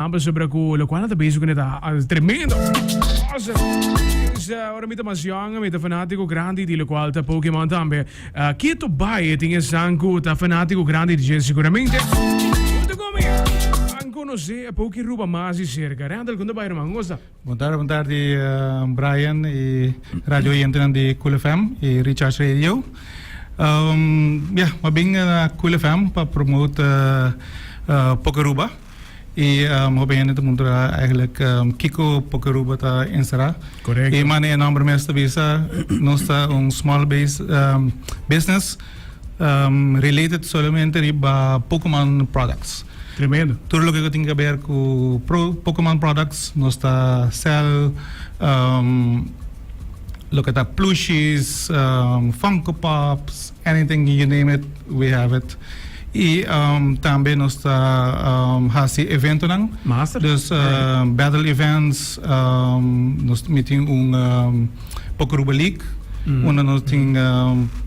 Ambas sobre lo qual nata bezig neta tremendo. Nossa. Ora mita mas young, mita fanatico grande di lo qual ta Pokémon tambe. Kito bai tinha sanku ta fanatico grande di sicuramente. Tudo come Conoce PokeRuba mais cerca. Randall quando bai irmão, gosta? Boa tarde, Brian e Radio Yentenan de Cool FM e Recharge Radio. Mabing Cool FM para promote PokeRuba. E hopen het moet eigenlijk Kiko PokeRuba ta insera. Correct. E mane number mesta bisa nosta un small base business related solamente riba Pokémon products. Tremendo. Tudo lo que eu tenho a ver com Pokémon products, nós está sell lo que está plushies, Funko Pops, anything you name it, we have it. E também nós está hasi evento nang. Master. Dus battle events, nós meeting PokeRuba League. Una nós tem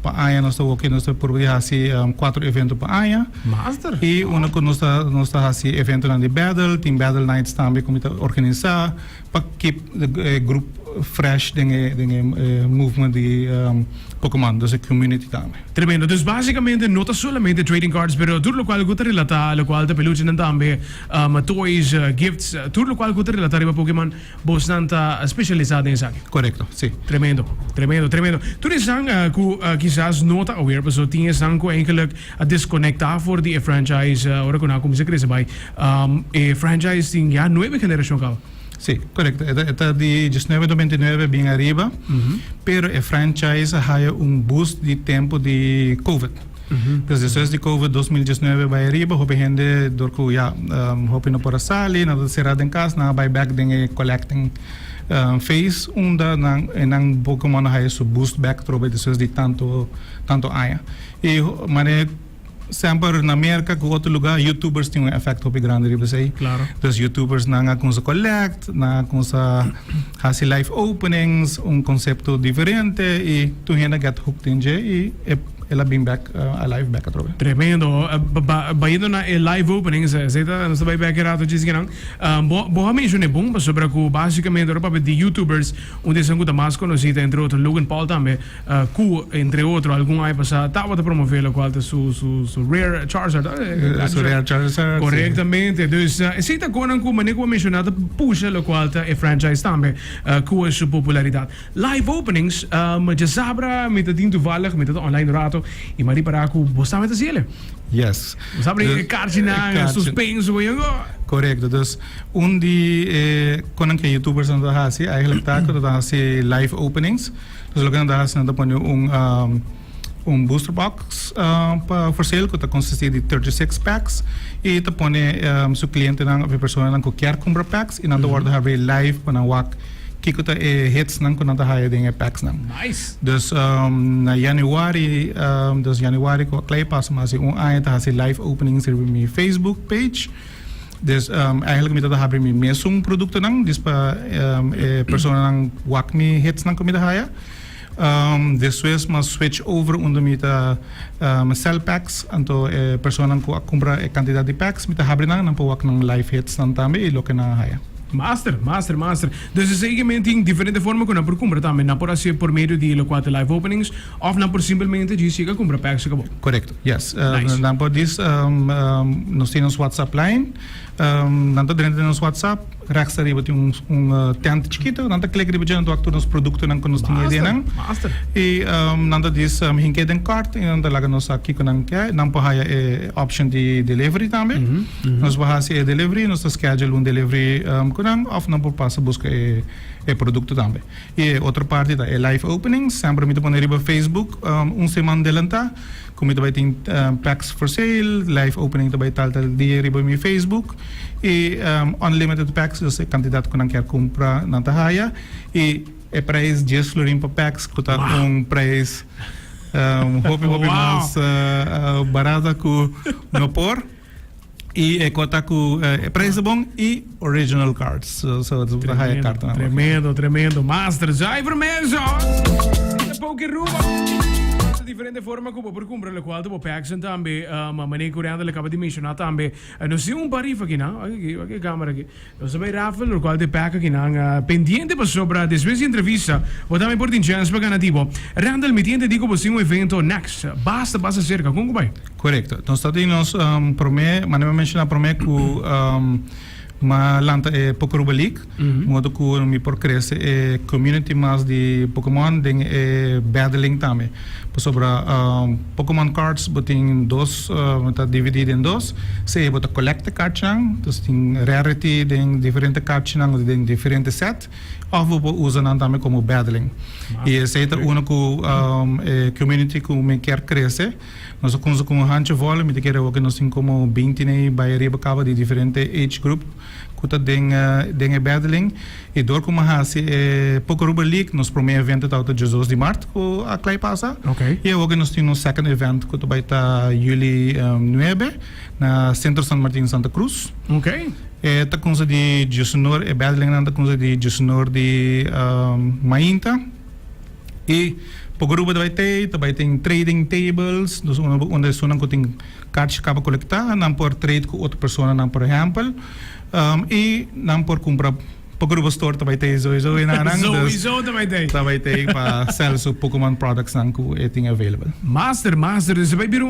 paaya nós está working nós por hasi 4 eventos paaya. Master. E una que nós está hasi evento nang de battle, team battle nights também como está organizar para keep the group fresh dengan movement de Pokémon, dus de community também. Tremendo. Dus basicamente não está solamente trading cards, pero tudo lo qual gusta relatar, lo qual te peluche também, toys, gifts, tudo lo qual gusta relatar riba Pokémon, bastante specializado em saque. Correcto, sim. Tremendo. Tu is sang quizás nota aware, maar zo tinha sang ko eigenlijk a disconnectar voor die franchise, ora ko na como se cresce by, franchise ting ja nueva generación ka. Sí, correcto. Esta de 1999 bien arriba, pero el franchise haya un boost de tiempo de COVID. Dus después de COVID 2019 vai arriba, hope gente dorku ja, hope no por sali, na cerrado em casa, na buy back den collecting phase, onda nang Pokémon haya su boost back trobe después de tanto aya. E mane sempre na América, com outro lugar, YouTubers têm efeito muito grande, riba sei. Claro. Dus YouTubers na com collect, na com hasi live openings, conceito diferente e tu ainda get hooked in e ela bring back alive back atrás. Tremendo. Baindo na live openings, zeta não vai back era diz que não. Boa mesmo é bom, mas sobre que basicamente a parte de YouTubers, onde são muito mais conhecidos entre outros Logan Paul também, entre outros algum aí passar tava a promover o qual su rare Charizard. Rare Charizard. Corretamente. Dus zeta conan como maneco mencionado puxa o qual é franchise também com a sua popularidade. Live openings, mas já sabra met het toevallig met het online rato. E Marie Paraku, você met de Yes. Você abre kaartje na, suspense, Correcto. Dus konan que YouTubers aan de hasi, eigenlijk taken dat hasi live openings. Dus lo que aan de hasi nanda ponyo booster box for sale que consiste de 36 packs e te pone su cliente nang of persona nang ko quer comprar packs e nanda worden have live para wak kiko ta hits nang ko nanda haya dinge packs nang. Nice. Dus na Januari ko klei pas mas ay ta hasi live openings er mi Facebook page. Dus eigenlijk met dat hebben we meer producten nang dus pa persona nang wak mi hits nang ko mit haya. Después mas switch over onder met sell packs anto persona ko compra cantidad de packs mit hebben nang po wak nang live hits nang tambe e lo que na haya. Master. Dus é segmento em diferente forma que não por comprar também, não por ser por meio de quatro live openings, ou não por simplesmente de chegar comprar packs acabou. Correcto. Yes. Nice. Não por this nós temos WhatsApp line. Não tá dentro do nosso WhatsApp, rechts arriba tem tent chiquito, não tá clica riba dentro do actor nos produtos não que nós temos ideia não. Master. E não tá diz hinke den cart e não tá lá nós aqui com não que não por haya option de delivery também. Nós vamos fazer delivery, nós schedule delivery com não, of não por passa busca produto também. E outra parte da live openings, sempre me põe riba Facebook, semana adelanta, como também tem packs for sale, live opening também tal dia riba mi Facebook e unlimited packs, você candidato que não quer comprar na haya e preço 10 florin para packs, que tá preço hope mais barata que no por. E conta com preço bom e original cards. So it's a high card. Tremendo. Master, já vermelho. PokeRuba. differente forma che per comprare le quali può packs tambe ma mane correndo le capa di mentionare tambe non si un parifa che na che camera che lo sabai raffle lo quale pack che na pendiente per sopra de spesi intervista potamo porti in chance per tipo Randall mi tiende dico possiamo evento next basta cerca come vai Correcto. Então, está aí nós promete, mas não mencionar promete que ma lanta PokeRuba League, modo que me por crescer community mais de Pokémon, tem battling também. Por sobre Pokémon cards, botem dois, está dividido em dois. Se bota collect cards nang, então tem rarity, tem diferente cards nang, tem diferente set. Ou vou usar também como battling. E esse é o único community que me quer crescer. Nós com um hancho vole, me quer que nós temos como 20 né, bairro acaba de diferente age group. Kuta den battling e door como hasi PokeRuba League nos primeiro evento tá o 18 de março que a clay passa. Okay. E hoje nós temos second event que vai estar julho 9 na Centro San Martín Santa Cruz. Okay. Tá com de Jusnor e battling nanda com de Jusnor de Mainta e PokeRuba vai ter trading tables, onde são que tem cartas que acaba coletar, não por trade com outra pessoa, não por exemplo. E não por comprar PokeRuba Store também tem sowieso in aanhang. Sowieso também tem para sell so Pokémon products não que tem available. Master, dus vai vir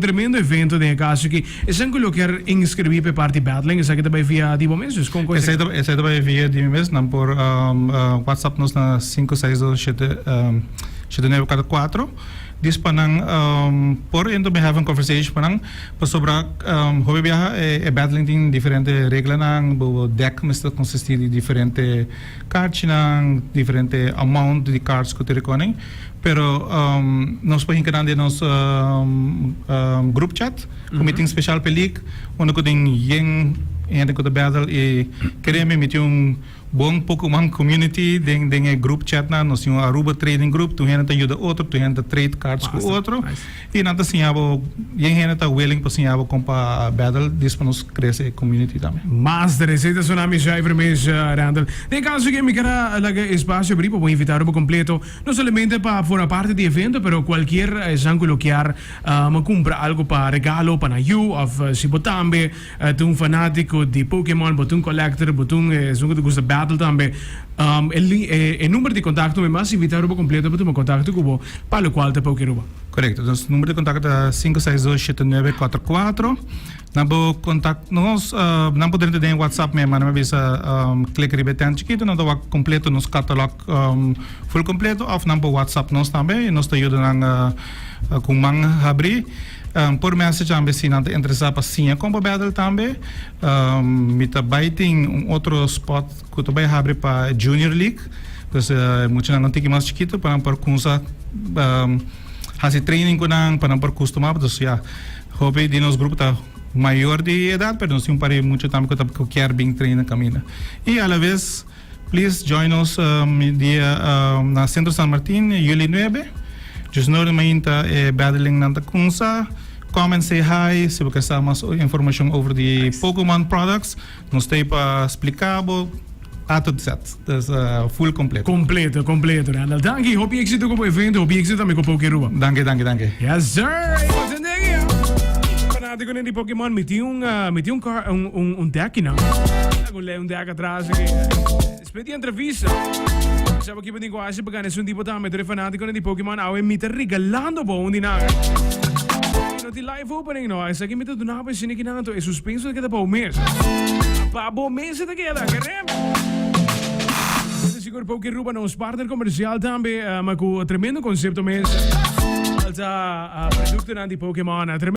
tremendo evento de caso que é sempre que quer inscrever para parte battling, isso aqui também via de momentos com coisa. Esse também via de mês, não por WhatsApp nos na 5627944. Dis panang por endo me have a conversation panang sobre hobby viaja battling tem diferente regras nang bo deck mister consiste de diferente cards nang diferente amount de cards que te reconem pero nós podemos criar de nos group chat com meeting special pelik onde que tem yang que te battle e queremos meter bom Pokémon community den group chat na nós temos Aruba trading group tu gente ajuda outro tu gente trade cards com outro e nada assim abo gente tá willing para assim abo compa battle disso para nos crescer community também Master esse é tsunami já mês Randall tem caso que me quer laga espaço para poder invitar o completo não somente para formar parte do evento pero qualquer zangulo que quer compra algo para regalo para you of se botambe tu fanático de Pokémon botun collector botun zungo de gusta battle também o número de contato me mais invitar o completo para tu contato com para o qual te PokeRuba. Correto. Então, o número de contato é 5627944. Nabo contato nós, não podemos ter WhatsApp mesmo, mas não bisa clique ribe tan chiquito, não dá completo nos catalog full completo, ou não po WhatsApp nós também, nós te ajuda com mang abrir. Por mensagem também se não te interessa para sim como battle também, me tá biting outro spot que tu vai abrir para Junior League, então muito não tem que mais chiquito para por começar fazer training com não para por costumar, então já hobby de nos grupo tá maior de idade, mas nós temos para muito também que quer bem treinar caminho. E à vez, please join us dia na Centro San Martín, julho 9. Just know mainta battling nanta kunsa. Come and say hi, se você quer mais informação over the Pokémon products, nós tem para explicar tudo certo. Dus full completo. Completo, Randall. Dank je. Hoop je êxito com o evento, hoop je êxito também com PokeRuba. Dank je. Yes, sir. Fanático de Pokémon, meti um deck, não? Um deck atrás. Spedi entrevista. Sabe que eu quase para ganhar um tipo de fanático de Pokémon, ao me tá regalando bom de nada. Die live opening no, essa aqui me tá do nada assim que não, é suspenso que dá para o mês. Para o mês da que dá, queremos. Seguro PokeRuba nos partner comercial também, mas com tremendo conceito mesmo. Als produto aan die Pokémon.